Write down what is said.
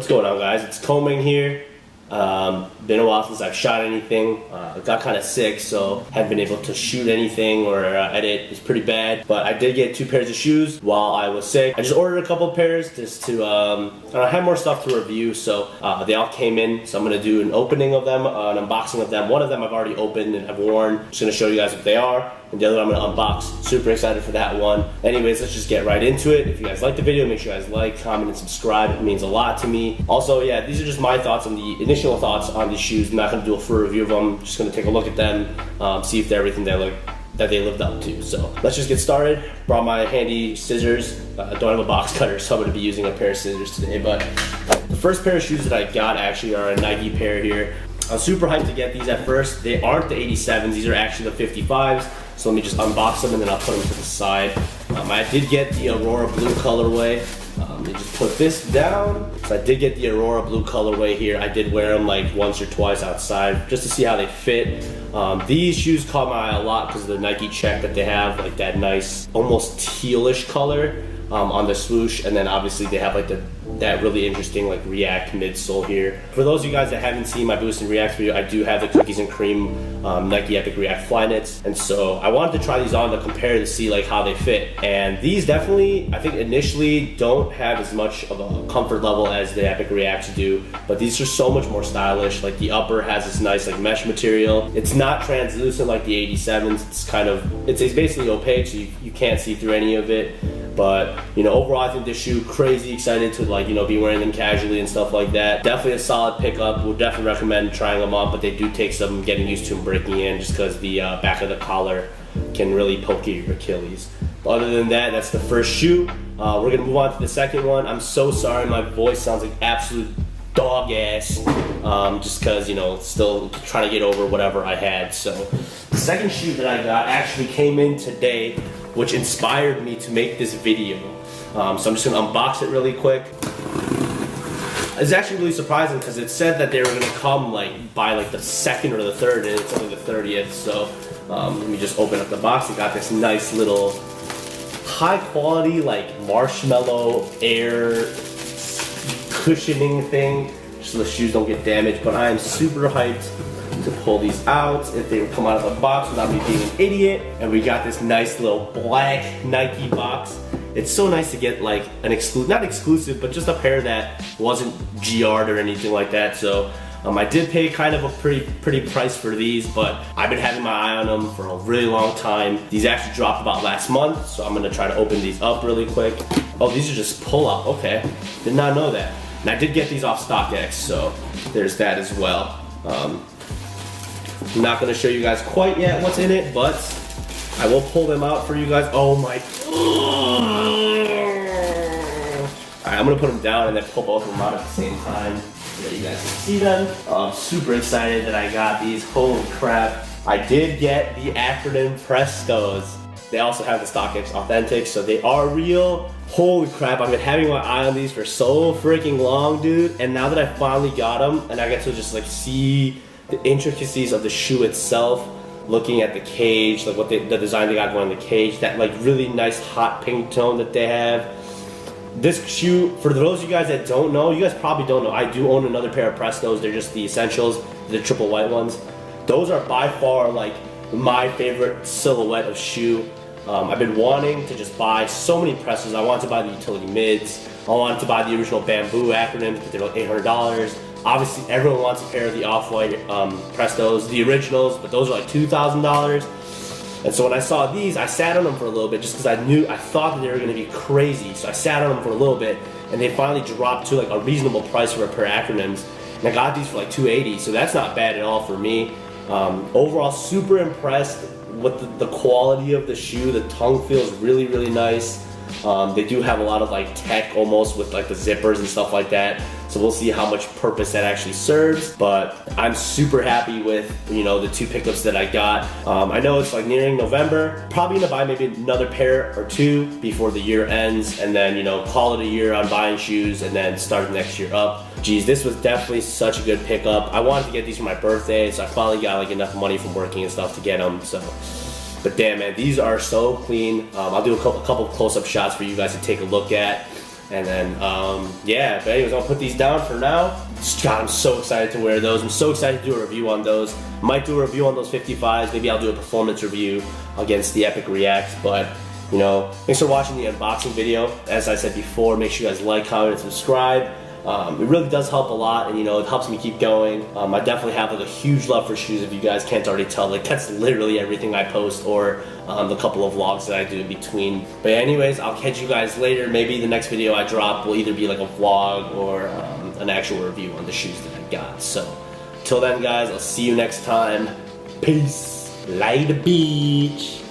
What's going on, guys? It's Komang here. Been a while since I've shot anything. Got kind of sick, so haven't been able to shoot anything or edit. It's pretty bad, but I did get 2 pairs of shoes while I was sick. I just ordered a couple of pairs just to, I have more stuff to review, so they all came in, so I'm going to do an opening of them, an unboxing of them. One of them I've already opened and I've worn. I'm just going to show you guys what they are, and the other one I'm going to unbox. Super excited for that one. Anyways, let's just get right into it. If you guys like the video, make sure you guys like, comment, and subscribe. It means a lot to me. Also, yeah, these are just my thoughts on the initial thoughts on these shoes. I'm not going to do a full review of them. I'm just going to take a look at them, see if they're everything that they lived up to. So let's just get started. Brought my handy scissors. I don't have a box cutter, so I'm going to be using a pair of scissors today. But the first pair of shoes that I got actually are a Nike pair here. I was super hyped to get these at first. They aren't the 87s, these are actually the 55s. So let me just unbox them and then I'll put them to the side. I did get the Aurora Blue colorway. Let me just put this down. So I did get the Aurora Blue colorway here. I did wear them like once or twice outside just to see how they fit. These shoes caught my eye a lot because of the Nike check that they have, like that nice, almost tealish color on the swoosh, and then obviously they have like that really interesting like React midsole here. For those of you guys that haven't seen my Boost and React video, I do have the cookies and cream Nike Epic React Flyknits, and so I wanted to try these on to compare to see like how they fit. And these definitely, I think initially don't have as much of a comfort level as the Epic Reacts do, but these are so much more stylish. Like the upper has this nice like mesh material. It's not translucent like the 87s. It's kind of, it's basically opaque, so you can't see through any of it. But, you know, overall I think this shoe, crazy excited to like, you know, be wearing them casually and stuff like that. Definitely a solid pickup. Would definitely recommend trying them on, but they do take some getting used to and breaking in just because the back of the collar can really poke your Achilles. But other than that, that's the first shoe. We're gonna move on to the second one. I'm so sorry, my voice sounds like absolute dog ass, just because, you know, still trying to get over whatever I had. So the second shoe that I got actually came in today, which inspired me to make this video. So I'm just gonna unbox it really quick. It's actually really surprising because it said that they were gonna come like by like the 2nd or the 3rd, and it's only the 30th. So let me just open up the box. It got this nice little high quality like marshmallow air cushioning thing, so the shoes don't get damaged. But I am super hyped to pull these out if they would come out of the box without me being an idiot. And we got this nice little black Nike box. It's so nice to get like an not exclusive, but just a pair that wasn't GR'd or anything like that. So I did pay kind of a pretty price for these, but I've been having my eye on them for a really long time. These actually dropped about last month, so I'm gonna try to open these up really quick. Oh, these are just pull out. Okay, did not know that. And I did get these off StockX, so there's that as well. I'm not gonna show you guys quite yet what's in it, but I will pull them out for you guys. Oh my. Alright, I'm gonna put them down and then pull both of them out at the same time so that you guys can see them. I'm super excited that I got these. Holy crap. I did get the acronym Prestos. They also have the StockX Authentic, so they are real. Holy crap, I've been having my eye on these for so freaking long, dude. And now that I finally got them and I get to just like see the intricacies of the shoe itself, looking at the cage, like the design they got going on the cage, that like really nice hot pink tone that they have. This shoe, for those of you guys that don't know, you guys probably don't know, I do own another pair of Prestos. They're just the essentials, the triple white ones. Those are by far like my favorite silhouette of shoe. I've been wanting to just buy so many Prestos. I wanted to buy the utility mids. I wanted to buy the original bamboo acronyms, but they're like $800. Obviously, everyone wants a pair of the off-white Prestos, the originals, but those are like $2,000. And so when I saw these, I sat on them for a little bit just because I thought that they were going to be crazy. So I sat on them for a little bit, and they finally dropped to like a reasonable price for a pair of acronyms. And I got these for like $280, so that's not bad at all for me. Overall, super impressed with the quality of the shoe. The tongue feels really, really nice. They do have a lot of like tech almost with like the zippers and stuff like that. So we'll see how much purpose that actually serves. But I'm super happy with, you know, the 2 pickups that I got. I know it's like nearing November. Probably gonna buy maybe another pair or 2 before the year ends, and then, you know, call it a year on buying shoes and then start the next year up. Geez, this was definitely such a good pickup. I wanted to get these for my birthday, so I finally got like enough money from working and stuff to get them. So, but damn man, these are so clean. I'll do a couple of close-up shots for you guys to take a look at. And then, yeah, but anyways, I'll put these down for now. God, I'm so excited to wear those. I'm so excited to do a review on those. Might do a review on those 55s. Maybe I'll do a performance review against the Epic Reacts. But, you know, thanks for watching the unboxing video. As I said before, make sure you guys like, comment, and subscribe. It really does help a lot, and you know, it helps me keep going. I definitely have like a huge love for shoes, if you guys can't already tell. Like, that's literally everything I post, or the couple of vlogs that I do in between. But anyways, I'll catch you guys later. Maybe the next video I drop will either be like a vlog or an actual review on the shoes that I got. So till then, guys, I'll see you next time. Peace. Later, beach.